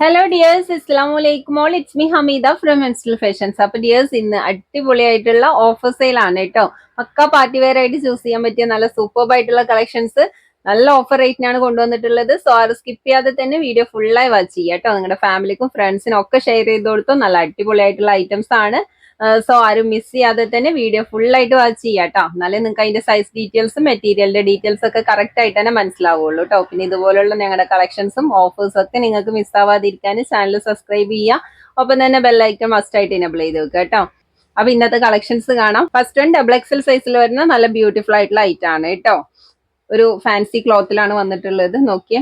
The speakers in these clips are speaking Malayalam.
ഹലോ ഡിയേഴ്സ്, അസ്സലാമലൈക്കും. All it's me Hameeda from menstrual fashions. അപ്പൊ ഡിയേഴ്സ്, ഇന്ന് അടിപൊളിയായിട്ടുള്ള ഓഫർ സെയിൽ ആണ് കേട്ടോ. പക്ക പാർട്ടി വെയർ ആയിട്ട് ചൂസ് ചെയ്യാൻ പറ്റിയ നല്ല സൂപ്പർബ് ആയിട്ടുള്ള കളക്ഷൻസ് നല്ല ഓഫർ റേറ്റിനാണ് കൊണ്ടുവന്നിട്ടുള്ളത്. സോ അത് സ്കിപ്പ് ചെയ്യാതെ തന്നെ വീഡിയോ ഫുള്ളായി വാച്ച് ചെയ്യുക കേട്ടോ. നിങ്ങളുടെ ഫാമിലിക്കും ഫ്രണ്ട്സിനും ഒക്കെ ഷെയർ ചെയ്ത് കൊടുത്തു. നല്ല അടിപൊളിയായിട്ടുള്ള ഐറ്റംസ് ആണ്. സോ ആരും മിസ് ചെയ്യാതെ തന്നെ വീഡിയോ ഫുള്ളായിട്ട് വാച്ച് ചെയ്യുക കേട്ടോ. എന്നാലേ നിങ്ങൾക്ക് അതിന്റെ സൈസ് ഡീറ്റെയിൽസും മെറ്റീരിയലിന്റെ ഡീറ്റെയിൽസ് ഒക്കെ കറക്റ്റ് ആയിട്ട് തന്നെ മനസ്സിലാവുള്ളൂ കേട്ടോ. പിന്നെ ഇതുപോലുള്ള ഞങ്ങളുടെ കളക്ഷൻസും ഓഫേഴ്സും ഒക്കെ നിങ്ങൾക്ക് മിസ് ആവാതിരിക്കാൻ ചാനൽ സബ്സ്ക്രൈബ് ചെയ്യുക. ഒപ്പം തന്നെ ബെല്ലൈക്കൺ മസ്റ്റ് ആയിട്ട് എനേബിൾ ചെയ്ത് വെക്കുക കേട്ടോ. അപ്പൊ ഇന്നത്തെ കളക്ഷൻസ് കാണാം. ഫസ്റ്റ് വൺ ഡബിൾ എക്സൽ സൈസിൽ വരുന്ന നല്ല ബ്യൂട്ടിഫുൾ ആയിട്ടുള്ള ഐറ്റം ആണ് കേട്ടോ. ഒരു ഫാൻസി ക്ലോത്തിലാണ് വന്നിട്ടുള്ളത്. നോക്കിയേ,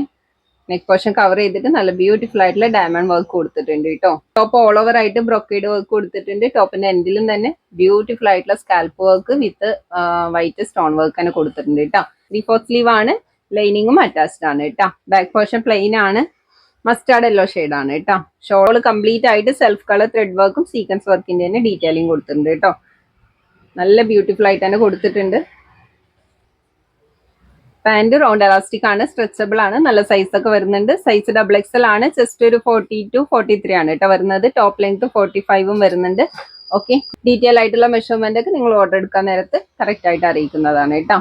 നെക്ക് പോർഷൻ കവർ ചെയ്തിട്ട് നല്ല ബ്യൂട്ടിഫുൾ ആയിട്ടുള്ള ഡയമണ്ട് വർക്ക് കൊടുത്തിട്ടുണ്ട് കേട്ടോ. ടോപ്പ് ഓൾ ഓവർ ആയിട്ട് ബ്രൊക്കേഡ് വർക്ക് കൊടുത്തിട്ടുണ്ട്. ടോപ്പിന്റെ എൻഡിലും തന്നെ ബ്യൂട്ടിഫുൾ ആയിട്ടുള്ള scalp work with white stone work തന്നെ കൊടുത്തിട്ടുണ്ട് കേട്ടോ. 3/4 സ്ലീവ് ആണ്. ലൈനിങ്ങും അറ്റാച്ച്ഡ് ആണ് കേട്ടോ. ബാക്ക് പോർഷൻ പ്ലെയിൻ ആണ്. മസ്റ്റാർഡ് യെല്ലോ ഷെയ്ഡ് ആണ് കേട്ടോ. ഷോൾ കംപ്ലീറ്റ് ആയിട്ട് സെൽഫ് കളർ ത്രെഡ് വർക്കും സീക്വൻസ് വർക്കിന്റെ തന്നെ ഡീറ്റെയിലിംഗ് കൊടുത്തിട്ടുണ്ട് കേട്ടോ. നല്ല ബ്യൂട്ടിഫുൾ ആയിട്ട് തന്നെ കൊടുത്തിട്ടുണ്ട്. പാന്റ് റൗണ്ട് എലാസ്റ്റിക് ആണ്, സ്ട്രെച്ചബിൾ ആണ്, നല്ല സൈസ് ഒക്കെ വരുന്നുണ്ട്. സൈസ് ഡബിൾ എക്സൽ ആണ്. ചെസ്റ്റ് ഒരു 42-43 ആണ് കേട്ടോ വരുന്നത്. ടോപ്പ് ലെങ്ത് 45ഉം വരുന്നുണ്ട്. ഓക്കെ, ഡീറ്റെയിൽ ആയിട്ടുള്ള മെഷർമെന്റ് ഒക്കെ നിങ്ങൾ ഓർഡർ എടുക്കാൻ നേരത്ത് കറക്റ്റ് ആയിട്ട് അറിയിക്കുന്നതാണ് കേട്ടോ.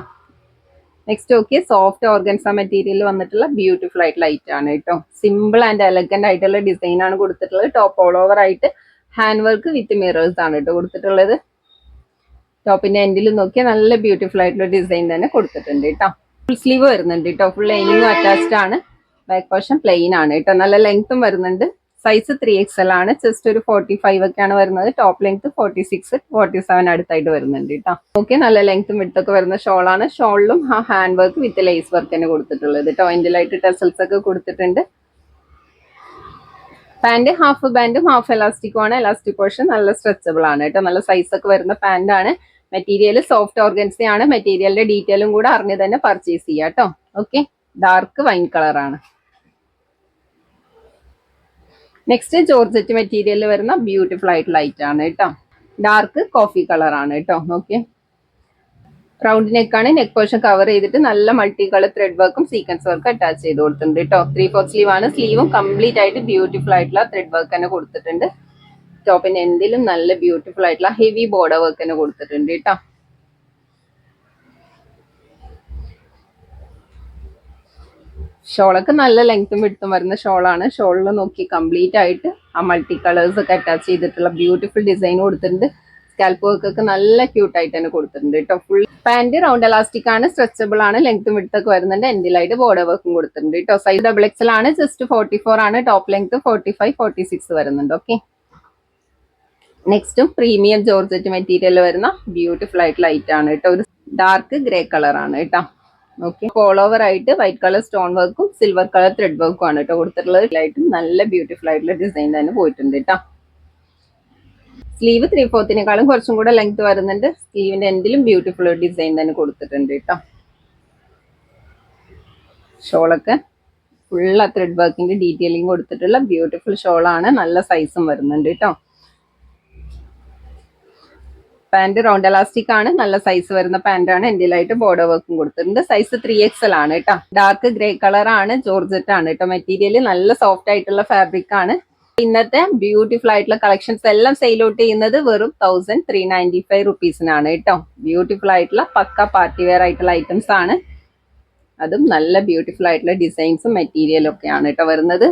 Next okay, soft organza material വന്നിട്ടുള്ള ബ്യൂട്ടിഫുൾ ആയിട്ടുള്ള ഐറ്റം ആണ് കേട്ടോ. സിമ്പിൾ ആൻഡ് എലഗന്റ് ആയിട്ടുള്ള ഡിസൈൻ ആണ് കൊടുത്തിട്ടുള്ളത്. ടോപ്പ് ഓൾ ഓവർ ആയിട്ട് ഹാൻഡ് വർക്ക് വിത്ത് മിറേഴ്സ് ആണ് കേട്ടോ കൊടുത്തിട്ടുള്ളത്. ടോപ്പിന്റെ എൻഡിൽ നോക്കിയാൽ നല്ല ബ്യൂട്ടിഫുൾ ആയിട്ടുള്ള ഡിസൈൻ തന്നെ കൊടുത്തിട്ടുണ്ട് കേട്ടോ. ഫുൾ സ്ലീവ് വരുന്നുണ്ട് കേട്ടോ. ഫുൾ ലൈനിങ്ങും അറ്റാച്ച്ഡ് ആണ്. ബാക്ക് പോർഷൻ പ്ലെയിൻ ആണ് കേട്ടോ. നല്ല ലെങ്ത്തും വരുന്നുണ്ട്. സൈസ് 3XL ആണ്. ജസ്റ്റ് ഒരു 45 ഒക്കെയാണ് വരുന്നത്. ടോപ്പ് ലെങ്ത് 46-47 അടുത്തായിട്ട് വരുന്നുണ്ട് കേട്ടോ. ഓക്കെ, നല്ല ലെങ്ത്തും വിഡ്ത്തും വരുന്ന ഷോളാണ്. ഷോളിലും hand work with lace work തന്നെ കൊടുത്തിട്ടുള്ളത് കേട്ടോ. എൻഡിലായിട്ട് ടെസൽസ് ഒക്കെ കൊടുത്തിട്ടുണ്ട്. പാന്റ് ഹാഫ് ബാൻഡും ഹാഫ് എലാസ്റ്റിക്കും ആണ്. എലാസ്റ്റിക് പോർഷൻ നല്ല സ്ട്രെച്ചബിൾ ആണ് കേട്ടോ. നല്ല സൈസ് ഒക്കെ വരുന്ന പാന്റ് ആണ്. മെറ്റീരിയൽ സോഫ്റ്റ് ഓർഗൻസ ആണ്. മെറ്റീരിയലിന്റെ ഡീറ്റെയിലും കൂടെ അറിഞ്ഞ് തന്നെ പർച്ചേസ് ചെയ്യാം കേട്ടോ. ഓക്കെ, ഡാർക്ക് വൈൻ കളർ ആണ്. നെക്സ്റ്റ് ജോർജറ്റ് മെറ്റീരിയലിൽ വരുന്ന ബ്യൂട്ടിഫുൾ ആയിട്ടുള്ള ലൈറ്റ് ആണ് കേട്ടോ. ഡാർക്ക് കോഫി കളർ ആണ് കേട്ടോ. ഓക്കെ, റൗണ്ട് നെക്കാണ്. നെക്ക് പോർഷൻ കവർ ചെയ്തിട്ട് നല്ല മൾട്ടി കളർ ത്രെഡ് വർക്കും സീക്വൻസ് വർക്കും അറ്റാച്ച് ചെയ്ത് കൊടുത്തിട്ടുണ്ട് കേട്ടോ. 3/4 സ്ലീവ് ആണ്. സ്ലീവും കംപ്ലീറ്റ് ആയിട്ട് ബ്യൂട്ടിഫുൾ ആയിട്ടുള്ള ത്രെഡ് വർക്ക് തന്നെ കൊടുത്തിട്ടുണ്ട്. ടോപ്പിന്റെ എൻഡിലും നല്ല ബ്യൂട്ടിഫുൾ ആയിട്ടുള്ള ഹെവി ബോർഡർ വർക്ക് തന്നെ കൊടുത്തിട്ടുണ്ട് കേട്ടോ. ഷോളൊക്കെ നല്ല ലെങ്ത്തും വിഡ്ത്തും വരുന്ന ഷോളാണ്. ഷോളിൽ നോക്കി കംപ്ലീറ്റ് ആയിട്ട് ആ മൾട്ടി കളേഴ്സ് ഒക്കെ അറ്റാച്ച് ചെയ്തിട്ടുള്ള ബ്യൂട്ടിഫുൾ ഡിസൈൻ കൊടുത്തിട്ടുണ്ട്. സ്കാൽപ്പ് വർക്ക് ഒക്കെ നല്ല ക്യൂട്ട് ആയിട്ട് തന്നെ കൊടുത്തിട്ടുണ്ട് കേട്ടോ. ഫുൾ പാന്റ് റൗണ്ട് എലാസ്റ്റിക് ആണ്, സ്ട്രെച്ചബിൾ ആണ്, ലെങ്ത്തും വിഡ്ത്തൊക്കെ വരുന്നുണ്ട്. എൻഡിലായിട്ട് ബോർഡർ വർക്കും കൊടുത്തിട്ടുണ്ട് കേട്ടോ. സൈസ് ഡബിൾ എക്സൽ ആണ്. ജസ്റ്റ് 44 ആണ്. ടോപ്പ് ലെങ്ത് 45-46 വരുന്നുണ്ട്. ഓക്കെ, നെക്സ്റ്റും പ്രീമിയം ജോർജറ്റ് മെറ്റീരിയൽ വരുന്ന ബ്യൂട്ടിഫുൾ ആയിട്ടുള്ള ലൈറ്റ് ആണ് കേട്ടോ. ഒരു ഡാർക്ക് ഗ്രേ കളർ ആണ് കേട്ടോ. ഓക്കെ, ഓൾ ഓവർ ആയിട്ട് വൈറ്റ് കളർ സ്റ്റോൺ വർക്കും സിൽവർ കളർ ത്രെഡ് വർക്കും ആണ് കേട്ടോ കൊടുത്തിട്ടുള്ളത്. ലൈറ്റ് നല്ല ബ്യൂട്ടിഫുൾ ആയിട്ടുള്ള ഡിസൈൻ തന്നെ പോയിട്ടുണ്ട് കേട്ടോ. സ്ലീവ് 3/4 കുറച്ചും കൂടെ ലെങ്ത് വരുന്നുണ്ട്. സ്ലീവിന്റെ എൻഡിലും ബ്യൂട്ടിഫുൾ ഡിസൈൻ തന്നെ കൊടുത്തിട്ടുണ്ട് കേട്ടോ. ഷോളൊക്കെ ഫുൾ ത്രെഡ് വർക്കിന്റെ ഡീറ്റെയിലിംഗ് കൊടുത്തിട്ടുള്ള ബ്യൂട്ടിഫുൾ ഷോളാണ്. നല്ല സൈസും വരുന്നുണ്ട് കേട്ടോ. പാന്റ് റൗണ്ട് എലാസ്റ്റിക് ആണ്. നല്ല സൈസ് വരുന്ന പാന്റ് ആണ്. എൻഡിലായിട്ട് ബോർഡർ വർക്കും കൊടുത്തിട്ടുണ്ട്. സൈസ് 3XL ആണ് കേട്ടോ. ഡാർക്ക് ഗ്രേ കളർ ആണ്. ജോർജറ്റ് ആണ് കേട്ടോ. മെറ്റീരിയൽ നല്ല സോഫ്റ്റ് ആയിട്ടുള്ള ഫാബ്രിക് ആണ്. ഇന്നത്തെ ബ്യൂട്ടിഫുൾ ആയിട്ടുള്ള കളക്ഷൻസ് എല്ലാം സെയിൽ ഔട്ട് ചെയ്യുന്നത് വെറും 1395 റുപ്പീസിനാണ് കേട്ടോ. ബ്യൂട്ടിഫുൾ ആയിട്ടുള്ള പക്ക പാർട്ടി വെയർ ആയിട്ടുള്ള ഐറ്റംസ് ആണ്. അതും നല്ല ബ്യൂട്ടിഫുൾ ആയിട്ടുള്ള ഡിസൈൻസും മെറ്റീരിയലും ഒക്കെയാണ് കേട്ടോ വരുന്നത്.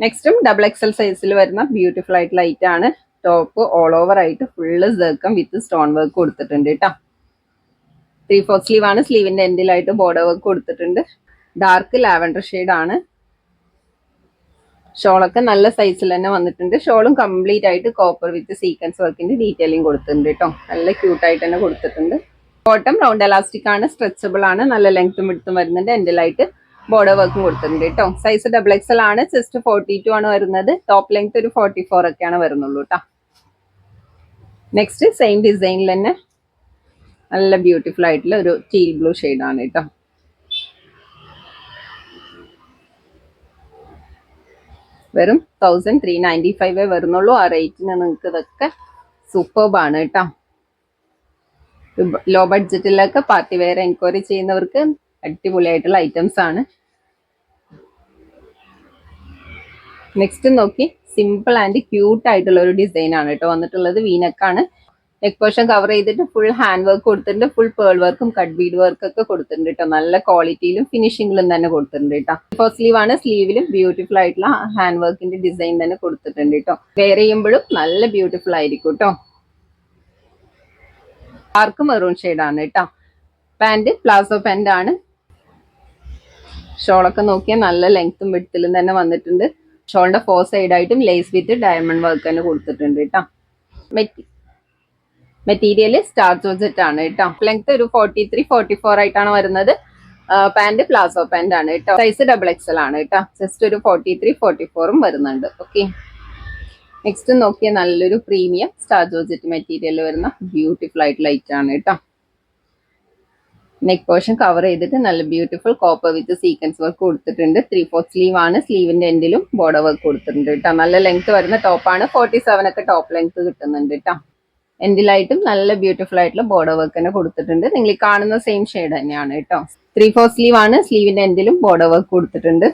നെക്സ്റ്റും ഡബിൾ എക്സൽ സൈസിൽ വരുന്ന ബ്യൂട്ടിഫുൾ ആയിട്ടുള്ള ഐറ്റം ആണ്. ടോപ്പ് ഓൾ ഓവർ ആയിട്ട് ഫുള്ള് സർക്കം വിത്ത് സ്റ്റോൺ വർക്ക് കൊടുത്തിട്ടുണ്ട് കേട്ടോ. 3/4 സ്ലീവ് ആണ്. സ്ലീവിന്റെ എൻഡിലായിട്ട് ബോർഡർ വർക്ക് കൊടുത്തിട്ടുണ്ട്. ഡാർക്ക് ലാവൻഡർ ഷെയ്ഡ് ആണ്. ഷോളൊക്കെ നല്ല സൈസിൽ തന്നെ വന്നിട്ടുണ്ട്. ഷോളും കംപ്ലീറ്റ് ആയിട്ട് കോപ്പർ വിത്ത് സീക്വൻസ് വർക്കിന്റെ ഡീറ്റെയിലിംഗ് കൊടുത്തിട്ടുണ്ട് കേട്ടോ. നല്ല ക്യൂട്ടായിട്ട് തന്നെ കൊടുത്തിട്ടുണ്ട്. ബോട്ടം റൗണ്ട് എലാസ്റ്റിക് ആണ്. സ്ട്രെച്ചബിൾ ആണ്. നല്ല ലെങ്ത്തും വിഡ്ത്തും വരുന്നുണ്ട്. എൻഡിലായിട്ട് ബോർഡർ വർക്കും കൊടുത്തിട്ടുണ്ട് കേട്ടോ. സൈസ് ഡബിൾ എക്സൽ ആണ്. ജസ്റ്റ് 42 ആണ് വരുന്നത്. ടോപ്പ് ലെങ്ത് ഒരു 44 ഒക്കെയാണ് വരുന്നുള്ളൂ കേട്ടോ. നെക്സ്റ്റ് സെയിം ഡിസൈനിൽ തന്നെ നല്ല ബ്യൂട്ടിഫുൾ ആയിട്ടുള്ള ഒരു ടീൽ ബ്ലൂ ആണ് കേട്ടോ. വെറും 1395 വരുന്നുള്ളൂ. ആ റേറ്റിന് നിങ്ങൾക്ക് ഇതൊക്കെ സൂപ്പർബാണ് കേട്ടോ. ലോ ബഡ്ജറ്റിലൊക്കെ പാർട്ടി വെയർ എൻക്വയറി ചെയ്യുന്നവർക്ക് അടിപൊളിയായിട്ടുള്ള ഐറ്റംസ് ആണ്. നെക്സ്റ്റ് നോക്കി സിമ്പിൾ ആൻഡ് ക്യൂട്ട് ആയിട്ടുള്ള ഒരു ഡിസൈൻ ആണ് കേട്ടോ വന്നിട്ടുള്ളത്. വീനക്കാണ്. നെക്ക് പോർഷൻ കവർ ചെയ്തിട്ട് ഫുൾ ഹാൻഡ് വർക്ക് കൊടുത്തിട്ടുണ്ട്. ഫുൾ പേൾ വർക്കും കട്ട് ബീഡ് വർക്ക് ഒക്കെ കൊടുത്തിട്ടുണ്ട് കേട്ടോ. നല്ല ക്വാളിറ്റിയിലും ഫിനിഷിംഗിലും തന്നെ കൊടുത്തിട്ടുണ്ട് കേട്ടോ. ഫസ്റ്റ് സ്ലീവ് ആണ്. സ്ലീവിലും ബ്യൂട്ടിഫുൾ ആയിട്ടുള്ള ഹാൻഡ് വർക്കിന്റെ ഡിസൈൻ തന്നെ കൊടുത്തിട്ടുണ്ട് കേട്ടോ. വെയർ ചെയ്യുമ്പോഴും നല്ല ബ്യൂട്ടിഫുൾ ആയിരിക്കും കേട്ടോ. ഡാർക്ക് മെറൂൺ ഷെയ്ഡാണ് കേട്ടോ. പാന്റ് പ്ലാസോ പാന്റ് ആണ്. ഷോളൊക്കെ നോക്കിയാൽ നല്ല ലെങ്ത്തും വിഡ്ത്തിലും തന്നെ വന്നിട്ടുണ്ട്. ഷോളിന്റെ 4 സൈഡായിട്ടും ലേസ് വിത്ത് ഡയമണ്ട് വർക്ക് തന്നെ കൊടുത്തിട്ടുണ്ട് കേട്ടോ. മെറ്റീരിയൽ സ്റ്റാർ ജോർജറ്റ് ആണ് കേട്ടോ. ലെങ്ത് ഒരു 43-44 ആയിട്ടാണ് വരുന്നത്. പാന്റ് പ്ലാസോ പാന്റ് ആണ് കേട്ടോ. സൈസ് XXL ആണ് കേട്ടോ. ജസ്റ്റ് ഒരു 43-44 വരുന്നുണ്ട്. ഓക്കെ, നെക്സ്റ്റ് നോക്കിയ നല്ലൊരു പ്രീമിയം സ്റ്റാർ ജോർജറ്റ് മെറ്റീരിയൽ വരുന്ന ബ്യൂട്ടിഫുൾ ആയിട്ടുള്ള ലൈറ്റ് ആണ് കേട്ടോ. നെക്ക് പോർഷൻ കവർ ചെയ്തിട്ട് നല്ല ബ്യൂട്ടിഫുൾ കോപ്പർ വിത്ത് സീക്വൻസ് വർക്ക് കൊടുത്തിട്ടുണ്ട്. 3/4 സ്ലീവ് ആണ്. സ്ലീവിന്റെ എൻഡിലും ബോർഡർ വർക്ക് കൊടുത്തിട്ടുണ്ട് കേട്ടോ. നല്ല ലെങ്ത് വരുന്ന ടോപ്പാണ്. 47 ഒക്കെ ടോപ്പ് ലെങ്ത് കിട്ടുന്നുണ്ട് കേട്ടോ. എൻഡിലായിട്ടും നല്ല ബ്യൂട്ടിഫുൾ ആയിട്ടുള്ള ബോർഡർ വർക്ക് തന്നെ കൊടുത്തിട്ടുണ്ട്. നിങ്ങൾ ഈ കാണുന്ന സെയിം ഷെയ്ഡ് തന്നെയാണ് കേട്ടോ. 3/4 സ്ലീവ് ആണ്. സ്ലീവിന്റെ എൻഡിലും ബോർഡർ വർക്ക് കൊടുത്തിട്ടുണ്ട്.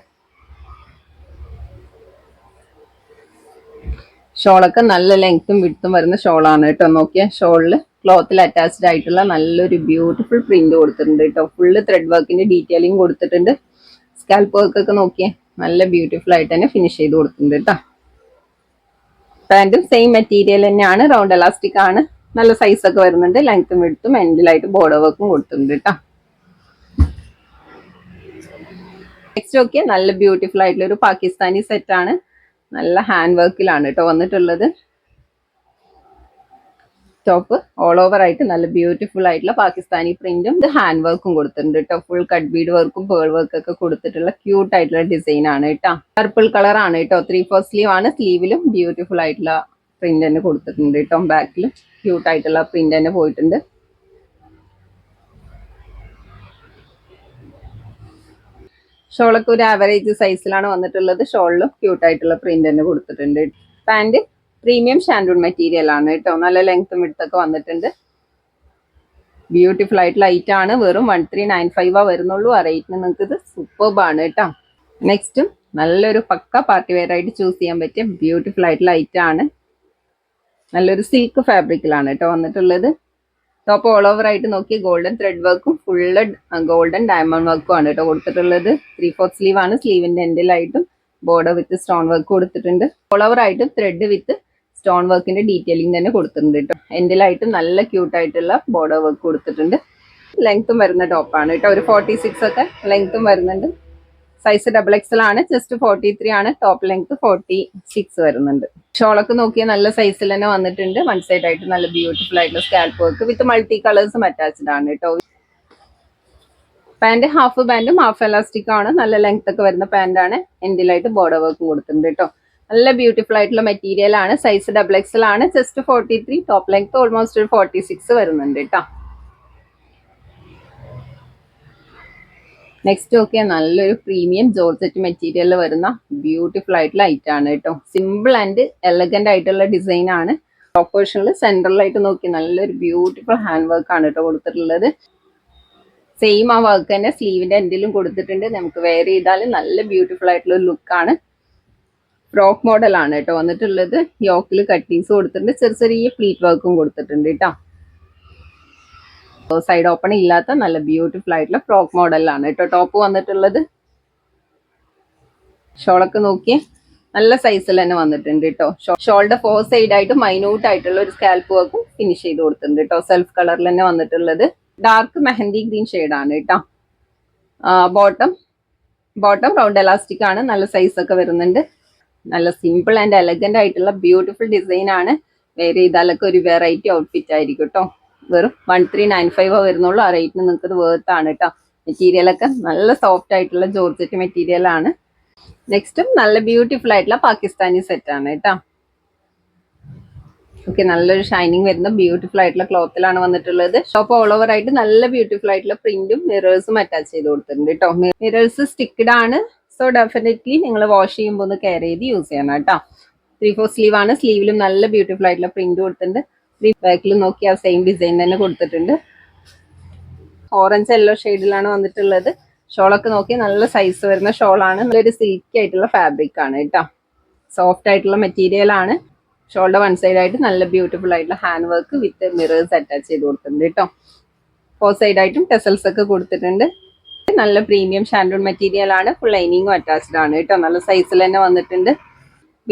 ഷോളൊക്കെ നല്ല ലെങ്ത്തും വിഡ്ത്തും വരുന്ന ഷോളാണ് കേട്ടോ. നോക്കിയാൽ ഷോളിൽ ക്ലോത്തിൽ അറ്റാച്ച്ഡ് ആയിട്ടുള്ള നല്ലൊരു ബ്യൂട്ടിഫുൾ പ്രിന്റ് കൊടുത്തിട്ടുണ്ട് കേട്ടോ. ഫുള്ള് ത്രെഡ് വർക്കിന്റെ ഡീറ്റെയിലിംഗ് കൊടുത്തിട്ടുണ്ട്. സ്കാൽപ്പ് വർക്ക് ഒക്കെ നോക്കിയാൽ നല്ല ബ്യൂട്ടിഫുൾ ആയിട്ട് തന്നെ ഫിനിഷ് ചെയ്ത് കൊടുത്തിട്ടുണ്ട് കേട്ടോ. പാന്റും സെയിം മെറ്റീരിയൽ തന്നെയാണ്. റൗണ്ട് എലാസ്റ്റിക് ആണ്. നല്ല സൈസ് ഒക്കെ വരുന്നുണ്ട്. ലെങ്ത്തും വിഡ്ത്തും എൻഡിലായിട്ട് ബോർഡർ വർക്കും കൊടുത്തിട്ടുണ്ട് കേട്ടോ. നെക്സ്റ്റ് നോക്കിയാൽ നല്ല ബ്യൂട്ടിഫുൾ ആയിട്ടുള്ള ഒരു പാകിസ്ഥാനി സെറ്റ് ആണ്. നല്ല ഹാൻഡ് വർക്കിലാണ് കേട്ടോ വന്നിട്ടുള്ളത്. ടോപ്പ് ഓൾ ഓവർ ആയിട്ട് നല്ല ബ്യൂട്ടിഫുൾ ആയിട്ടുള്ള പാകിസ്ഥാനി പ്രിന്റും ഹാൻഡ് വർക്കും കൊടുത്തിട്ടുണ്ട് കേട്ടോ. ഫുൾ കട്ട് ബീഡ് വർക്കും പേൾ വർക്കും ഒക്കെ കൊടുത്തിട്ടുള്ള ക്യൂട്ട് ആയിട്ടുള്ള ഡിസൈൻ ആണ് കേട്ടോ. പർപ്പിൾ കളർ ആണ് കേട്ടോ. 3/4 സ്ലീവ് ആണ്. സ്ലീവിലും ബ്യൂട്ടിഫുൾ ആയിട്ടുള്ള പ്രിന്റ് തന്നെ കൊടുത്തിട്ടുണ്ട് കേട്ടോ. ബാക്കിൽ ക്യൂട്ട് ആയിട്ടുള്ള പ്രിന്റ് തന്നെ പോയിട്ടുണ്ട്. ഷോളൊക്കെ ഒരു ആവറേജ് സൈസിലാണ് വന്നിട്ടുള്ളത്. ഷോളിലും ക്യൂട്ട് ആയിട്ടുള്ള പ്രിന്റ് തന്നെ കൊടുത്തിട്ടുണ്ട്. പാന്റ് പ്രീമിയം ഷാൻഡൂൺ മെറ്റീരിയൽ ആണ് കേട്ടോ. നല്ല ലെങ്ത്തും വിഡ്ത്തൊക്കെ വന്നിട്ടുണ്ട്. ബ്യൂട്ടിഫുൾ ആയിട്ടുള്ള ലൈറ്റ് ആണ്. വെറും 1395 വരുന്നുള്ളൂ. ആ റേറ്റിന് നിങ്ങൾക്ക് ഇത് സൂപ്പർബ് ആണ് കേട്ടോ. നെക്സ്റ്റും നല്ലൊരു പക്ക പാർട്ടി വെയർ ആയിട്ട് ചൂസ് ചെയ്യാൻ പറ്റിയ ബ്യൂട്ടിഫുൾ ആയിട്ടുള്ള ലൈറ്റ് ആണ്. നല്ലൊരു സിൽക്ക് ഫാബ്രിക്കിലാണ് കേട്ടോ വന്നിട്ടുള്ളത്. ടോപ്പ് ഓൾ ഓവർ ആയിട്ട് നോക്കി ഗോൾഡൻ ത്രെഡ് വർക്കും ഫുള്ള് ഗോൾഡൻ ഡയമണ്ട് വർക്കും ആണ് കേട്ടോ കൊടുത്തിട്ടുള്ളത്. 3/4 സ്ലീവ് ആണ്. സ്ലീവിന്റെ എൻഡിലായിട്ടും ബോർഡർ വിത്ത് സ്റ്റോൺ വർക്ക് കൊടുത്തിട്ടുണ്ട്. ഓൾ ഓവർ ആയിട്ടും ത്രെഡ് വിത്ത് സ്റ്റോൺ വർക്കിന്റെ ഡീറ്റെയിലിംഗ് തന്നെ കൊടുത്തിട്ടുണ്ട് കേട്ടോ. എൻഡിലായിട്ടും നല്ല ക്യൂട്ട് ആയിട്ടുള്ള ബോർഡർ വർക്ക് കൊടുത്തിട്ടുണ്ട്. ലെങ്ത്തും വരുന്ന ടോപ്പാണ് കേട്ടോ. ഒരു 46 ഒക്കെ ലെങ്ത്തും വരുന്നുണ്ട്. സൈസ് XXL ആണ്. ജസ്റ്റ് 43 ആണ്. ടോപ്പ് ലെങ്ത് 46 വരുന്നുണ്ട്. ഷോളൊക്കെ നോക്കിയാൽ നല്ല സൈസിൽ തന്നെ വന്നിട്ടുണ്ട്. വൺ സൈഡ് ആയിട്ട് നല്ല ബ്യൂട്ടിഫുൾ ആയിട്ടുള്ള സ്കാൽപ്പ് വർക്ക് വിത്ത് മൾട്ടി കളേഴ്സും അറ്റാച്ച്ഡ് ആണ് കേട്ടോ. പാന്റ് ഹാഫ് പാന്റും ഹാഫ് എലാസ്റ്റിക് ആണ്. നല്ല ലെങ്ത് ഒക്കെ വരുന്ന പാന്റ് ആണ്. എൻഡിലായിട്ട് ബോർഡർ വർക്കും കൊടുത്തിട്ടുണ്ട് കേട്ടോ. നല്ല ബ്യൂട്ടിഫുൾ ആയിട്ടുള്ള മെറ്റീരിയൽ ആണ്. സൈസ് XXL ആണ്. ജസ്റ്റ് 43. ടോപ്പ് ലെങ്ത് ഓൾമോസ്റ്റ് ഒരു 46 വരുന്നുണ്ട് കേട്ടോ. നെക്സ്റ്റ് നോക്കിയാൽ നല്ലൊരു പ്രീമിയം ജോർജറ്റ് മെറ്റീരിയൽ വരുന്ന ബ്യൂട്ടിഫുൾ ആയിട്ടുള്ള ഐറ്റം ആണ് കേട്ടോ. സിമ്പിൾ ആൻഡ് എലഗന്റ് ആയിട്ടുള്ള ഡിസൈൻ ആണ്. ടോപ്പ് പോർഷനിൽ സെൻട്രലായിട്ട് നോക്കി നല്ലൊരു ബ്യൂട്ടിഫുൾ ഹാൻഡ് വർക്ക് ആണ് കേട്ടോ കൊടുത്തിട്ടുള്ളത്. സെയിം ആ വർക്ക് തന്നെ സ്ലീവിന്റെ എൻഡിലും കൊടുത്തിട്ടുണ്ട്. നമുക്ക് വെയർ ചെയ്താൽ നല്ല ബ്യൂട്ടിഫുൾ ആയിട്ടുള്ള ഒരു ലുക്കാണ്. ഫ്രോക്ക് മോഡൽ ആണ് കേട്ടോ വന്നിട്ടുള്ളത്. യോക്കിൽ കട്ടിങ്സ് കൊടുത്തിട്ടുണ്ട്. ചെറിയ പ്ലീറ്റ് വർക്കും കൊടുത്തിട്ടുണ്ട് കേട്ടോ. സൈഡ് ഓപ്പൺ ഇല്ലാത്ത നല്ല ബ്യൂട്ടിഫുൾ ആയിട്ടുള്ള ഫ്രോക്ക് മോഡലാണ് കേട്ടോ ടോപ്പ് വന്നിട്ടുള്ളത്. ഷോളൊക്കെ നോക്കിയേ നല്ല സൈസിൽ തന്നെ വന്നിട്ടുണ്ട് കേട്ടോ. ഷോളുടെ 4 സൈഡ് ആയിട്ട് മൈന്യൂട്ട് ആയിട്ടുള്ള ഒരു സ്കാൽപ്പ് വർക്കും ഫിനിഷ് ചെയ്ത് കൊടുത്തിട്ടുണ്ട് കേട്ടോ. സെൽഫ് കളറിൽ തന്നെ വന്നിട്ടുള്ളത്. ഡാർക്ക് മെഹന്തി ഗ്രീൻ ഷെയ്ഡാണ് കേട്ടോ. ബോട്ടം റൗണ്ട് എലാസ്റ്റിക് ആണ്. നല്ല സൈസ് ഒക്കെ വരുന്നുണ്ട്. നല്ല സിമ്പിൾ ആൻഡ് എലഗന്റ് ആയിട്ടുള്ള ബ്യൂട്ടിഫുൾ ഡിസൈൻ ആണ്. വെയർ ചെയ്താലൊക്കെ ഒരു വെറൈറ്റി ഔട്ട്ഫിറ്റ് ആയിരിക്കും കേട്ടോ. വെറും 1395 വരുന്നുള്ളൂ. ആ റേറ്റിന് നിങ്ങൾക്ക് ഇത് വേർത്ത് ആണ് കേട്ടോ. മെറ്റീരിയലൊക്കെ നല്ല സോഫ്റ്റ് ആയിട്ടുള്ള ജോർജറ്റ് മെറ്റീരിയൽ ആണ്. നെക്സ്റ്റും നല്ല ബ്യൂട്ടിഫുൾ ആയിട്ടുള്ള പാകിസ്ഥാനി സെറ്റ് ആണ് കേട്ടോ. ഓക്കെ, നല്ലൊരു ഷൈനിങ് വരുന്ന ബ്യൂട്ടിഫുൾ ആയിട്ടുള്ള ക്ലോത്തിലാണ് വന്നിട്ടുള്ളത്. ഷോപ്പ് ഓൾ ഓവർ ആയിട്ട് നല്ല ബ്യൂട്ടിഫുൾ ആയിട്ടുള്ള പ്രിന്റും മിറേഴ്സും അറ്റാച്ച് ചെയ്ത് കൊടുത്തിട്ടുണ്ട് കേട്ടോ. മിറേഴ്സ് സ്റ്റിക്ഡ് ആണ്. സോ ഡെഫിനറ്റ്ലി നിങ്ങൾ വാഷ് ചെയ്യുമ്പോൾ ഒന്ന് കെയർ ചെയ്ത് യൂസ് ചെയ്യണം കേട്ടോ. 3/4 സ്ലീവ് ആണ്. സ്ലീവിലും നല്ല ബ്യൂട്ടിഫുൾ ആയിട്ടുള്ള പ്രിന്റ് കൊടുത്തിട്ടുണ്ട്. ബാക്കിൽ നോക്കി ആ സെയിം ഡിസൈൻ തന്നെ കൊടുത്തിട്ടുണ്ട്. ഓറഞ്ച് യെല്ലോ ഷെയ്ഡിലാണ് വന്നിട്ടുള്ളത്. ഷോളൊക്കെ നോക്കി നല്ല സൈസ് വരുന്ന ഷോളാണ്. നല്ലൊരു സിൽക്കി ആയിട്ടുള്ള ഫാബ്രിക് ആണ് കേട്ടോ. സോഫ്റ്റ് ആയിട്ടുള്ള മെറ്റീരിയൽ ആണ്. ഷോൾഡർ വൺ സൈഡ് ആയിട്ട് നല്ല ബ്യൂട്ടിഫുൾ ആയിട്ടുള്ള ഹാൻഡ് വർക്ക് വിത്ത് മിറേഴ്സ് അറ്റാച്ച് ചെയ്ത് കൊടുത്തിട്ടുണ്ട് കേട്ടോ. ഫോർ സൈഡ് ആയിട്ടും ടെസൽസ് ഒക്കെ കൊടുത്തിട്ടുണ്ട്. നല്ല പ്രീമിയം ഷാൻഡൂൺ മെറ്റീരിയൽ ആണ്. ഫുൾ ലൈനിങ്ങും അറ്റാച്ച്ഡ് ആണ് കേട്ടോ. നല്ല സൈസിൽ തന്നെ വന്നിട്ടുണ്ട്.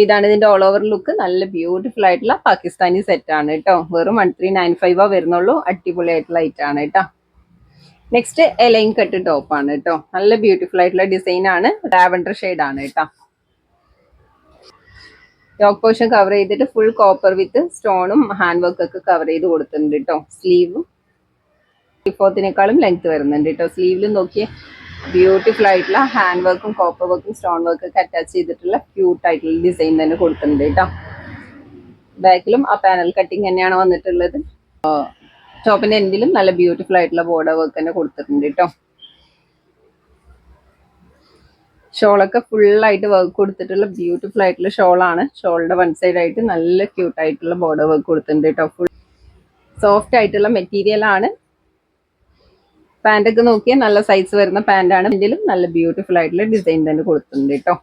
ഇതാണ് ഇതിന്റെ ഓൾ ഓവർ ലുക്ക്. നല്ല ബ്യൂട്ടിഫുൾ ആയിട്ടുള്ള പാകിസ്ഥാനി സെറ്റ് ആണ് കേട്ടോ. വെറും 1395 വരുന്നുള്ളൂ. അടിപൊളി ആയിട്ടുള്ള ഐറ്റം ആണ് കേട്ടോ. നെക്സ്റ്റ് എലൈൻ കട്ട് ടോപ്പ് ആണ് കേട്ടോ. നല്ല ബ്യൂട്ടിഫുൾ ആയിട്ടുള്ള ഡിസൈൻ ആണ്. ലാവൻഡർ ഷെയ്ഡ് ആണ് കേട്ടോ. യോക്ക് പോർഷൻ കവർ ചെയ്തിട്ട് ഫുൾ കോപ്പർ വിത്ത് സ്റ്റോണും ഹാൻഡ് വർക്ക് ഒക്കെ കവർ ചെയ്ത് കൊടുത്തിട്ടുണ്ട് കേട്ടോ. സ്ലീവും ഫോർത്തിനേക്കാളും ലെങ്ത് വരുന്നുണ്ട് കേട്ടോ. സ്ലീവിലും നോക്കിയേ ബ്യൂട്ടിഫുൾ ആയിട്ടുള്ള ഹാൻഡ് വർക്കും കോപ്പർ വർക്കും സ്റ്റോൺ വർക്കും ഒക്കെ അറ്റാച്ച് ചെയ്തിട്ടുള്ള ക്യൂട്ട് ആയിട്ടുള്ള ഡിസൈൻ തന്നെ കൊടുത്തിട്ടുണ്ട് കേട്ടോ. ബാക്കിലും ആ പാനൽ കട്ടിങ് തന്നെയാണ് വന്നിട്ടുള്ളത്. ടോപ്പിന്റെ എൻഡിലും നല്ല ബ്യൂട്ടിഫുൾ ആയിട്ടുള്ള ബോർഡർ വർക്ക് തന്നെ കൊടുത്തിട്ടുണ്ട് കേട്ടോ. ഷോളൊക്കെ ഫുള്ളായിട്ട് വർക്ക് കൊടുത്തിട്ടുള്ള ബ്യൂട്ടിഫുൾ ആയിട്ടുള്ള ഷോളാണ്. ഷോളിന്റെ വൺ സൈഡ് ആയിട്ട് നല്ല ക്യൂട്ട് ആയിട്ടുള്ള ബോർഡർ വർക്ക് കൊടുത്തിട്ടുണ്ട് കേട്ടോ. ഫുൾ സോഫ്റ്റ് ആയിട്ടുള്ള മെറ്റീരിയൽ ആണ്. പാൻറ്റൊക്കെ നോക്കിയാൽ നല്ല സൈസ് വരുന്ന പാൻറ്റാണ്. ഇതിലും നല്ല ബ്യൂട്ടിഫുൾ ആയിട്ടുള്ള ഡിസൈൻ തന്നെ കൊടുത്തിട്ടുണ്ട് കേട്ടോ.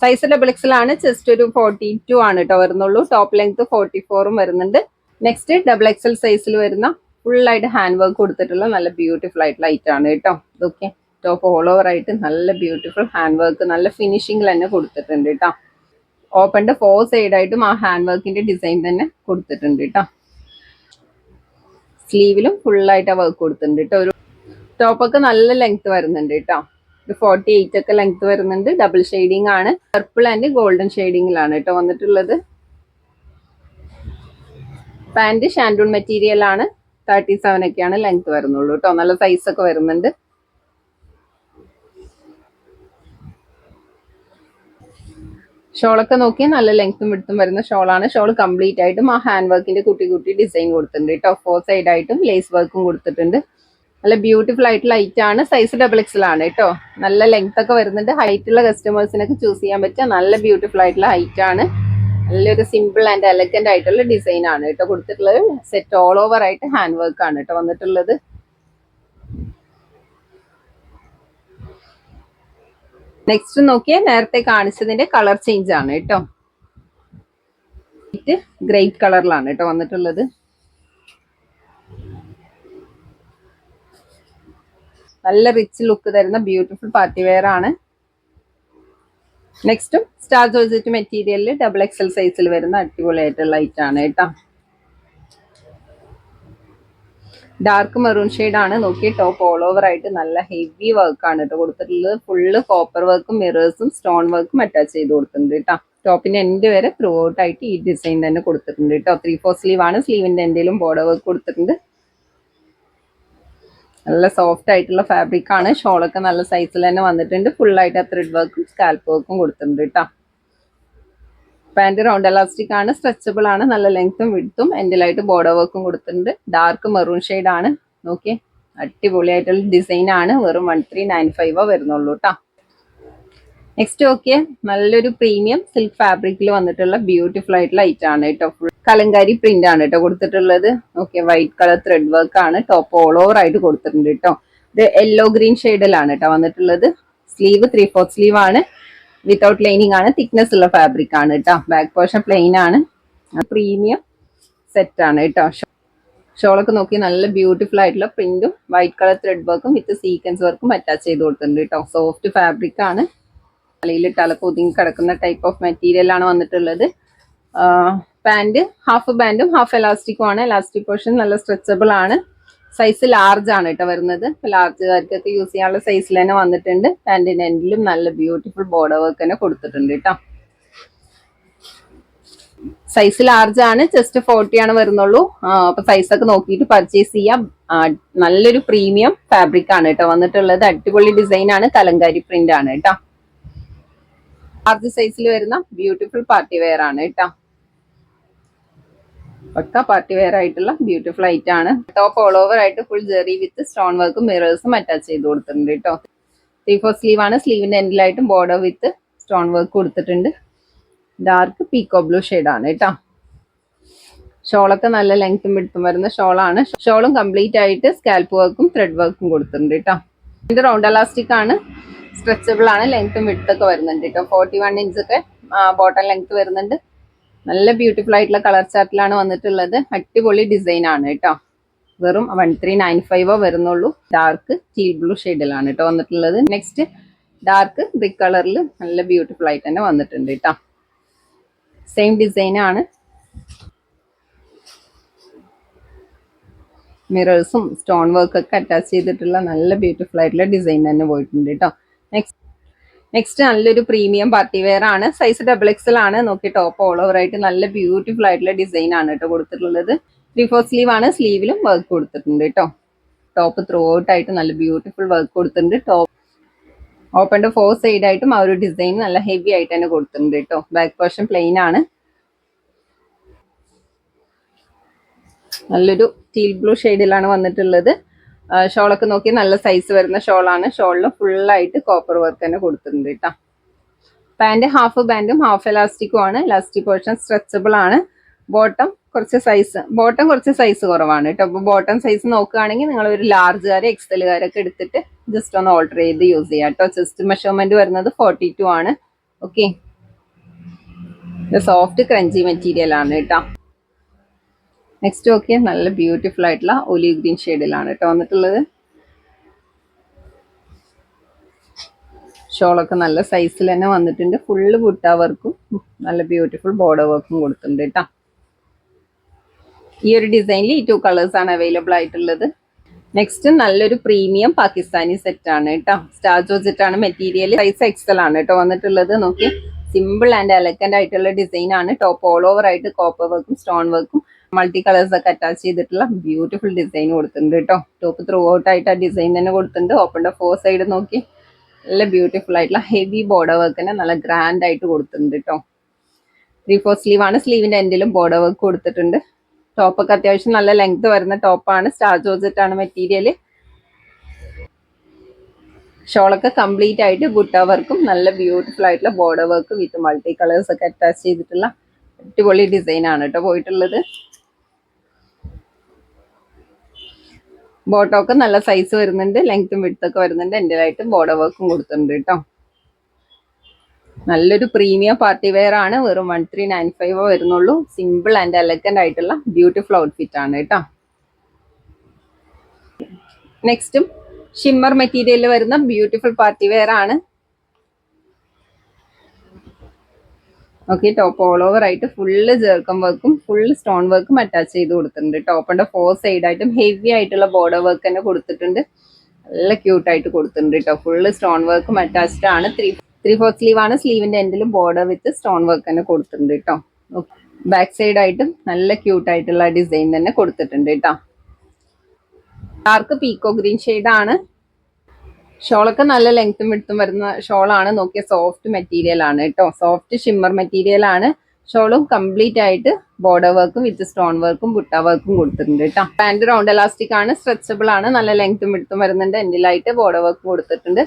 സൈസ് ഡബിൾ എക്സൽ ആണ്. ചെസ്റ്റ് ഒരു 42 ആണ് കേട്ടോ വരുന്നുള്ളൂ. ടോപ്പ് ലെങ്ത് 44 വരുന്നുണ്ട്. നെക്സ്റ്റ് ഡബിൾ എക്സൽ സൈസിൽ വരുന്ന ഫുള്ളായിട്ട് ഹാൻഡ് വർക്ക് കൊടുത്തിട്ടുള്ള നല്ല ബ്യൂട്ടിഫുൾ ആയിട്ടുള്ള ഐറ്റം ആണ് കേട്ടോ. ഇതൊക്കെ ടോപ്പ് ഓൾ ഓവർ ആയിട്ട് നല്ല ബ്യൂട്ടിഫുൾ ഹാൻഡ് വർക്ക് നല്ല ഫിനിഷിംഗിൽ തന്നെ കൊടുത്തിട്ടുണ്ട് കേട്ടോ. ഓപ്പണിന്റെ ഫോർ സൈഡ് ആയിട്ടും ആ ഹാൻഡ് വർക്കിന്റെ ഡിസൈൻ തന്നെ കൊടുത്തിട്ടുണ്ട് കേട്ടോ. സ്ലീവിലും ഫുള്ളായിട്ട് ആ വർക്ക് കൊടുത്തിട്ടുണ്ട് കേട്ടോ. ഒരു ടോപ്പൊക്കെ നല്ല ലെങ്ത് വരുന്നുണ്ട് കേട്ടോ. ഒരു 48 ഒക്കെ ലെങ്ത് വരുന്നുണ്ട്. ഡബിൾ ഷെയ്ഡിങ് ആണ്. പർപ്പിൾ ആൻഡ് ഗോൾഡൻ ഷെയ്ഡിങ്ങിലാണ് കേട്ടോ വന്നിട്ടുള്ളത്. പാന്റ് ഷാൻഡൂൺ മെറ്റീരിയൽ ആണ്. 37 ഒക്കെയാണ് ലെങ്ത് വരുന്നുള്ളൂ കേട്ടോ. നല്ല സൈസ് ഒക്കെ വരുന്നുണ്ട്. ഷോളൊക്കെ നോക്കിയാൽ നല്ല ലെങ്ത്തും വിടുത്തും വരുന്ന ഷോളാണ്. ഷോൾ കംപ്ലീറ്റ് ആയിട്ടും ആ ഹാൻഡ് വർക്കിന്റെ കുട്ടി കുട്ടി ഡിസൈൻ കൊടുത്തിട്ടുണ്ട് കേട്ടോ. ഫോർ സൈഡ് ആയിട്ടും ലേസ് വർക്കും കൊടുത്തിട്ടുണ്ട്. നല്ല ബ്യൂട്ടിഫുൾ ആയിട്ടുള്ള ഐറ്റം ആണ്. സൈസ് ഡബിൾ എക്സൽ ആണ് കേട്ടോ. നല്ല ലെങ്ത് ഒക്കെ വരുന്നുണ്ട്. ഹൈറ്റ് ഉള്ള കസ്റ്റമേഴ്സിനൊക്കെ ചൂസ് ചെയ്യാൻ പറ്റിയ നല്ല ബ്യൂട്ടിഫുൾ ആയിട്ടുള്ള ഐറ്റം ആണ്. നല്ലൊരു സിമ്പിൾ ആൻഡ് എലഗന്റ് ആയിട്ടുള്ള ഡിസൈൻ ആണ് കേട്ടോ കൊടുത്തിട്ടുള്ളത്. സെറ്റ് ഓൾ ഓവർ ആയിട്ട് ഹാൻഡ് വർക്ക് ആണ് കേട്ടോ വന്നിട്ടുള്ളത്. നെക്സ്റ്റ് നോക്കിയാൽ നേരത്തെ കാണിച്ചതിന്റെ കളർ ചേഞ്ച് ആണ് കേട്ടോ. ഗ്രേപ്പ് കളറിലാണ് കേട്ടോ വന്നിട്ടുള്ളത്. നല്ല റിച്ച് ലുക്ക് തരുന്ന ബ്യൂട്ടിഫുൾ പാർട്ടി വെയർ ആണ്. നെക്സ്റ്റും സ്റ്റാർ ജോർജറ്റ് മെറ്റീരിയലിൽ ഡബിൾ എക്സൽ സൈസിൽ വരുന്ന അടിപൊളിയായിട്ടുള്ള ഐറ്റം ആണ് കേട്ടോ. ഡാർക്ക് മെറൂൺ ഷെയ്ഡ് ആണ്. നോക്കി ടോപ്പ് ഓൾ ഓവർ ആയിട്ട് നല്ല ഹെവി വർക്ക് ആണ് കേട്ടോ കൊടുത്തിട്ടുള്ളത്. ഫുള്ള് കോപ്പർ വർക്കും മിറേഴ്സും സ്റ്റോൺ വർക്കും അറ്റാച്ച് ചെയ്ത് കൊടുത്തിട്ടുണ്ട് കേട്ടോ. ടോപ്പിന്റെ എൻഡ് വരെ ത്രൂ ഔട്ട് ആയിട്ട് ഈ ഡിസൈൻ തന്നെ കൊടുത്തിട്ടുണ്ട് കേട്ടോ. 3/4 സ്ലീവ് ആണ്. സ്ലീവിന്റെ എൻഡിലും ബോർഡർ വർക്ക് കൊടുത്തിട്ടുണ്ട്. നല്ല സോഫ്റ്റ് ആയിട്ടുള്ള ഫാബ്രിക് ആണ്. ഷോളൊക്കെ നല്ല സൈസിൽ തന്നെ വന്നിട്ടുണ്ട്. ഫുള്ളായിട്ട് ത്രെഡ് വർക്കും സ്കാൽപ്പ് വർക്കും കൊടുത്തിട്ടുണ്ട് കേട്ടോ. പാന്റ് റൗണ്ട് എലാസ്റ്റിക് ആണ്. സ്ട്രെച്ചബിൾ ആണ്. നല്ല ലെങ്ത്തും വിഡ്ത്തും എൻഡിലായിട്ട് ബോർഡർ വർക്കും കൊടുത്തിട്ടുണ്ട്. ഡാർക്ക് മെറൂൺ ഷെയ്ഡ് ആണ്. നോക്കിയേ അടിപൊളിയായിട്ടുള്ള ഡിസൈൻ ആണ്. വെറും 1395 വരുന്നുള്ളൂ കേട്ടോ. നെക്സ്റ്റ് നോക്കിയേ നല്ലൊരു പ്രീമിയം സിൽക്ക് ഫാബ്രിക്കിൽ വന്നിട്ടുള്ള ബ്യൂട്ടിഫുൾ ആയിട്ടുള്ള ഐറ്റം ആണ് കേട്ടോ. ഫുൾ കലങ്കാരി പ്രിന്റ് ആണ് കേട്ടോ കൊടുത്തിട്ടുള്ളത്. Okay white colour thread work ആണ്. ടോപ്പ് ഓൾ ഓവർ ആയിട്ട് കൊടുത്തിട്ടുണ്ട് കേട്ടോ. ഇത് യെല്ലോ ഗ്രീൻ ഷെയ്ഡിലാണ് കേട്ടോ വന്നിട്ടുള്ളത്. സ്ലീവ് 3/4 സ്ലീവ് ആണ്. വിത്തൗട്ട് ലൈനിങ് ആണ്. തിക്നെസ് ഉള്ള ഫാബ്രിക് ആണ് കേട്ടോ. ബാക്ക് പോർഷൻ പ്ലെയിൻ ആണ്. പ്രീമിയം സെറ്റ് ആണ് കേട്ടോ. ഷോളൊക്കെ നോക്കി നല്ല ബ്യൂട്ടിഫുൾ ആയിട്ടുള്ള പ്രിന്റും വൈറ്റ് കളർ ത്രെഡ് വർക്കും വിത്ത് സീക്വൻസ് വർക്കും അറ്റാച്ച് ചെയ്ത് കൊടുത്തിട്ടുണ്ട് കേട്ടോ. സോഫ്റ്റ് ഫാബ്രിക് ആണ്. തലയിലിട്ട് ഒതുങ്ങി കിടക്കുന്ന ടൈപ്പ് ഓഫ് മെറ്റീരിയൽ ആണ് വന്നിട്ടുള്ളത്. പാന്റ് ഹാഫ് ബാൻഡും ഹാഫ് എലാസ്റ്റിക്കും ആണ്. എലാസ്റ്റിക് പോർഷൻ നല്ല സ്ട്രെച്ചബിൾ ആണ്. സൈസ് ലാർജ് ആണ് കേട്ടോ വരുന്നത്. ലാർജുകാർക്കൊക്കെ യൂസ് ചെയ്യാനുള്ള സൈസിൽ തന്നെ വന്നിട്ടുണ്ട്. പാന്റിന്റെ എൻഡിലും നല്ല ബ്യൂട്ടിഫുൾ ബോർഡർ വർക്ക് തന്നെ കൊടുത്തിട്ടുണ്ട് കേട്ടോ. സൈസ് ലാർജ് ആണ്. ജസ്റ്റ് 40 ആണ് വരുന്നുള്ളൂ. അപ്പൊ സൈസ് ഒക്കെ നോക്കിയിട്ട് പർച്ചേസ് ചെയ്യാം. നല്ലൊരു പ്രീമിയം ഫാബ്രിക് ആണ് കേട്ടോ വന്നിട്ടുള്ളത്. അടിപൊളി ഡിസൈൻ ആണ്. കലങ്കാരി പ്രിന്റ് ആണ് കേട്ടോ. ലാർജ് സൈസിൽ വരുന്ന ബ്യൂട്ടിഫുൾ പാർട്ടി വെയർ ആണ് കേട്ടോ. പക്ക പാർട്ടി വെയർ ആയിട്ടുള്ള ബ്യൂട്ടിഫുൾ ഐറ്റം ആണ്. ടോപ്പ് ഓൾ ഓവർ ആയിട്ട് ഫുൾ ജെറി വിത്ത് സ്റ്റോൺ വർക്കും മിറേഴ്സും അറ്റാച്ച് ചെയ്ത് കൊടുത്തിട്ടുണ്ട് കേട്ടോ. 3/4 സ്ലീവ് ആണ്. സ്ലീവിന്റെ എൻഡിലായിട്ടും ബോർഡർ വിത്ത് സ്റ്റോൺ വർക്ക് കൊടുത്തിട്ടുണ്ട്. ഡാർക്ക് പീക്കോ ബ്ലൂ ഷെയ്ഡ് ആണ് കേട്ടോ. ഷോളൊക്കെ നല്ല ലെങ്ത്തും വിഡ്ത്തും വരുന്ന ഷോളാണ്. ഷോളും കംപ്ലീറ്റ് ആയിട്ട് സ്കാൽപ്പ് വർക്കും ത്രെഡ് വർക്കും കൊടുത്തിട്ടുണ്ട് കേട്ടോ. ഇത് റൗണ്ട് എലാസ്റ്റിക് ആണ്. സ്ട്രെച്ചബിൾ ആണ്, ലെങ്ത്തും വിഡ്ത്തൊക്കെ വരുന്നുണ്ട് കേട്ടോ. 41 ഇഞ്ച് ഒക്കെ ബോട്ടം ലെങ്ത് വരുന്നുണ്ട്. നല്ല ബ്യൂട്ടിഫുൾ ആയിട്ടുള്ള കളർ ചാർട്ടിലാണ് വന്നിട്ടുള്ളത്. അടിപൊളി ഡിസൈൻ ആണ് കേട്ടോ. വെറും 1395 വരുന്നുള്ളൂ. ഡാർക്ക് ടീൽ ബ്ലൂ ഷെയ്ഡിലാണ് കേട്ടോ വന്നിട്ടുള്ളത്. നെക്സ്റ്റ് ഡാർക്ക് ബ്രിക്ക് കളറിൽ നല്ല ബ്യൂട്ടിഫുൾ ആയിട്ട് തന്നെ വന്നിട്ടുണ്ട് കേട്ടോ. സെയിം ഡിസൈൻ ആണ്. മിറേഴ്സും സ്റ്റോൺ വർക്ക് ഒക്കെ അറ്റാച്ച് ചെയ്തിട്ടുള്ള നല്ല ബ്യൂട്ടിഫുൾ ആയിട്ടുള്ള ഡിസൈൻ തന്നെ പോയിട്ടുണ്ട് കേട്ടോ. നെക്സ്റ്റ് നല്ലൊരു പ്രീമിയം പാർട്ടി വെയർ ആണ്. സൈസ് XXL ആണ്. നോക്കി ടോപ്പ് ഓൾ ഓവർ ആയിട്ട് നല്ല ബ്യൂട്ടിഫുൾ ആയിട്ടുള്ള ഡിസൈൻ ആണ് കേട്ടോ കൊടുത്തിട്ടുള്ളത്. 3/4 സ്ലീവ് ആണ്. സ്ലീവിലും വർക്ക് കൊടുത്തിട്ടുണ്ട് കേട്ടോ. ടോപ്പ് ത്രൂ ഔട്ട് ആയിട്ട് നല്ല ബ്യൂട്ടിഫുൾ വർക്ക് കൊടുത്തിട്ടുണ്ട്. ടോപ്പ് ഓപ്പണിന്റെ 4 സൈഡ് ആയിട്ടും ആ ഒരു ഡിസൈൻ നല്ല ഹെവി ആയിട്ട് തന്നെ കൊടുത്തിട്ടുണ്ട് കേട്ടോ. ബാക്ക് പോർഷൻ പ്ലെയിൻ ആണ്. നല്ലൊരു ടീൽ ബ്ലൂ ഷെയ്ഡിലാണ് വന്നിട്ടുള്ളത്. ഷോളൊക്കെ നോക്കി നല്ല സൈസ് വരുന്ന ഷോളാണ്. ഷോളിൽ ഫുള്ളായിട്ട് കോപ്പർ വർക്ക് തന്നെ കൊടുത്തിട്ടുണ്ട് കേട്ടോ. പാൻറ് ഹാഫ് ബാൻഡും ഹാഫ് എലാസ്റ്റിക്കും ആണ്. എലാസ്റ്റിക് പോർഷൻ സ്ട്രെച്ചബിൾ ആണ്. ബോട്ടം കുറച്ച് സൈസ് കുറവാണ് കേട്ടോ. അപ്പോൾ ബോട്ടം സൈസ് നോക്കുകയാണെങ്കിൽ നിങ്ങൾ ഒരു ലാർജുകാരെ എക്സലുകാരൊക്കെ എടുത്തിട്ട് ജസ്റ്റ് ഒന്ന് ഓൾട്ടർ ചെയ്ത് യൂസ് ചെയ്യാം കേട്ടോ. ചെസ്റ്റ് മെഷർമെന്റ് വരുന്നത് 42 ആണ്. ഓക്കെ, സോഫ്റ്റ് ക്രഞ്ചി മെറ്റീരിയൽ ആണ് കേട്ടോ. നെക്സ്റ്റ് ഓക്കെ, നല്ല ബ്യൂട്ടിഫുൾ ആയിട്ടുള്ള ഒലീവ് ഗ്രീൻ ഷെയ്ഡിലാണ് കേട്ടോ വന്നിട്ടുള്ളത്. ഷോളൊക്കെ നല്ല സൈസിൽ തന്നെ വന്നിട്ടുണ്ട്. ഫുള്ള് ബുട്ട വർക്കും നല്ല ബ്യൂട്ടിഫുൾ ബോർഡർ വർക്കും കൊടുത്തിട്ടുണ്ട് കേട്ടോ. ഈ ഒരു ഡിസൈനിൽ ഈ 2 കളേഴ്സ് ആണ് അവൈലബിൾ ആയിട്ടുള്ളത്. നെക്സ്റ്റ് നല്ലൊരു പ്രീമിയം പാകിസ്ഥാനി സെറ്റ് ആണ് കേട്ടോ. സ്റ്റാർ ജോർജറ്റ് ആണ് മെറ്റീരിയൽ. സൈസ് XL ആണ് കേട്ടോ വന്നിട്ടുള്ളത്. നോക്കി സിമ്പിൾ ആൻഡ് എലഗന്റ് ആയിട്ടുള്ള ഡിസൈൻ ആണ്. ടോപ്പ് ഓൾ ഓവർ ആയിട്ട് കോപ്പർ വർക്കും സ്റ്റോൺ വർക്കും മൾട്ടി കളേഴ്സ് ഒക്കെ അറ്റാച്ച് ചെയ്തിട്ടുള്ള ബ്യൂട്ടിഫുൾ ഡിസൈൻ കൊടുത്തിട്ടുണ്ട് കേട്ടോ. ടോപ്പ് ത്രൂ ഔട്ട് ആയിട്ട് ആ ഡിസൈൻ തന്നെ കൊടുത്തിട്ടുണ്ട്. ഓപ്പണിന്റെ 4 സൈഡ് നോക്കി നല്ല ബ്യൂട്ടിഫുൾ ആയിട്ടുള്ള ഹെവി ബോർഡർ വർക്ക് തന്നെ നല്ല ഗ്രാൻഡ് ആയിട്ട് കൊടുത്തിട്ടുണ്ട് കേട്ടോ. 3/4 സ്ലീവ് ആണ്. സ്ലീവിന്റെ എൻഡിലും ബോർഡർ വർക്ക് കൊടുത്തിട്ടുണ്ട്. ടോപ്പൊക്കെ അത്യാവശ്യം നല്ല ലെങ്ത് വരുന്ന ടോപ്പാണ്. സ്റ്റാർ ജോർജറ്റ് ആണ് മെറ്റീരിയൽ. ഷോളൊക്കെ കംപ്ലീറ്റ് ആയിട്ട് ബുട്ട വർക്കും നല്ല ബ്യൂട്ടിഫുൾ ആയിട്ടുള്ള border work with multi colours ഒക്കെ അറ്റാച്ച് ചെയ്തിട്ടുള്ള അടിപൊളി ഡിസൈൻ ആണ് കേട്ടോ പോയിട്ടുള്ളത്. ബോട്ടമൊക്കെ നല്ല സൈസ് വരുന്നുണ്ട്. ലെങ്ത്തും വിഡ്ത്തൊക്കെ വരുന്നുണ്ട്. എൻ്റെതായിട്ട് ബോർഡർ വർക്കും കൊടുത്തിട്ടുണ്ട് കേട്ടോ. നല്ലൊരു പ്രീമിയം പാർട്ടി വെയർ ആണ്. വെറും 1395 വരുന്നുള്ളൂ. സിമ്പിൾ ആൻഡ് എലഗന്റ് ആയിട്ടുള്ള ബ്യൂട്ടിഫുൾ ഔട്ട്ഫിറ്റ് ആണ് കേട്ടോ. നെക്സ്റ്റും ഷിമ്മർ മെറ്റീരിയലിൽ വരുന്ന ബ്യൂട്ടിഫുൾ പാർട്ടി വെയർ ആണ്. ഓക്കെ, ടോപ്പ് ഓൾ ഓവർ ആയിട്ട് ഫുള്ള് ജെർക്കം വർക്കും ഫുള്ള് സ്റ്റോൺ വർക്കും അറ്റാച്ച് ചെയ്ത് കൊടുത്തിട്ടുണ്ട്. ടോപ്പിന്റെ 4 സൈഡ് ആയിട്ടും ഹെവി ആയിട്ടുള്ള ബോർഡർ വർക്ക് തന്നെ കൊടുത്തിട്ടുണ്ട്. നല്ല ക്യൂട്ടായിട്ട് കൊടുത്തിട്ടുണ്ട് കേട്ടോ. ഫുള്ള് സ്റ്റോൺ വർക്കും അറ്റാച്ച്ഡ് ആണ്. 3/4 സ്ലീവ് ആണ്. സ്ലീവിന്റെ എൻഡിലും ബോർഡർ വിത്ത് സ്റ്റോൺ വർക്ക് തന്നെ കൊടുത്തിട്ടുണ്ട് കേട്ടോ. ബാക്ക് സൈഡ് ആയിട്ടും നല്ല ക്യൂട്ടായിട്ടുള്ള ഡിസൈൻ തന്നെ കൊടുത്തിട്ടുണ്ട് കേട്ടോ. ഡാർക്ക് പീക്കോ ഗ്രീൻ ഷെയ്ഡ് ആണ്. ഷോളൊക്കെ നല്ല ലെങ്ത്തും വിഡ്ത്തും വരുന്ന ഷോളാണ്. നോക്കിയ സോഫ്റ്റ് മെറ്റീരിയൽ ആണ് കേട്ടോ. സോഫ്റ്റ് ഷിമ്മർ മെറ്റീരിയൽ ആണ്. ഷോളും കംപ്ലീറ്റ് ആയിട്ട് ബോർഡർ വർക്കും വിത്ത് സ്റ്റോൺ വർക്കും ബുട്ട വർക്കും കൊടുത്തിട്ടുണ്ട് കേട്ടോ. പാൻറ് റൗണ്ട് എലാസ്റ്റിക് ആണ്. സ്ട്രെച്ചബിൾ ആണ്. നല്ല ലെങ്ത്തും വിഡ്ത്തും വരുന്നുണ്ട്. എൻഡിലായിട്ട് ബോർഡർ വർക്ക് കൊടുത്തിട്ടുണ്ട്.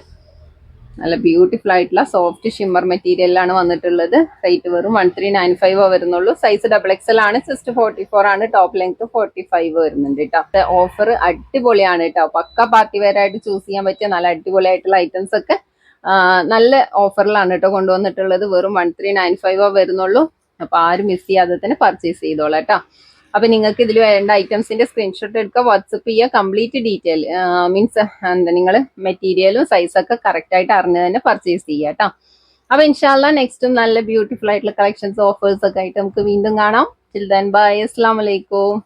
നല്ല ബ്യൂട്ടിഫുൾ ആയിട്ടുള്ള സോഫ്റ്റ് ഷിമ്മർ മെറ്റീരിയലാണ് വന്നിട്ടുള്ളത്. റേറ്റ് വെറും 1395 വരുന്നുള്ളൂ. സൈസ് XXL ആണ്. ചെസ്റ്റ് 44 ആണ്. ടോപ്പ് ലെങ്ത് 45 വരുന്നുണ്ട് കേട്ടോ. ഓഫർ അടിപൊളിയാണ് കേട്ടോ. പക്ക പാർട്ടി വെയർ ആയിട്ട് ചൂസ് ചെയ്യാൻ പറ്റിയ നല്ല അടിപൊളിയായിട്ടുള്ള ഐറ്റംസ് ഒക്കെ നല്ല ഓഫറിലാണ് കേട്ടോ കൊണ്ടുവന്നിട്ടുള്ളത്. വെറും 1395 വരുന്നുള്ളൂ. അപ്പൊ ആരും മിസ് ചെയ്യാതെ തന്നെ പർച്ചേസ് ചെയ്തോളാം കേട്ടോ. അപ്പൊ നിങ്ങൾക്ക് ഇതിൽ വേണ്ട ഐറ്റംസിന്റെ സ്ക്രീൻഷോട്ട് എടുക്കുക, വാട്സപ്പ് ചെയ്യുക. കംപ്ലീറ്റ് ഡീറ്റെയിൽ മീൻസ് എന്താ നിങ്ങൾ മെറ്റീരിയലും സൈസൊക്കെ കറക്റ്റ് ആയിട്ട് അറിഞ്ഞ് തന്നെ പർച്ചേസ് ചെയ്യുക കേട്ടോ. അപ്പൊ ഇൻഷാല്ല നെക്സ്റ്റും നല്ല ബ്യൂട്ടിഫുൾ ആയിട്ടുള്ള കളക്ഷൻസ് ഓഫേഴ്സ് ഒക്കെ ആയിട്ട് നമുക്ക് വീണ്ടും കാണാം. Till then bye. അസ്സലാമു അലൈക്കും.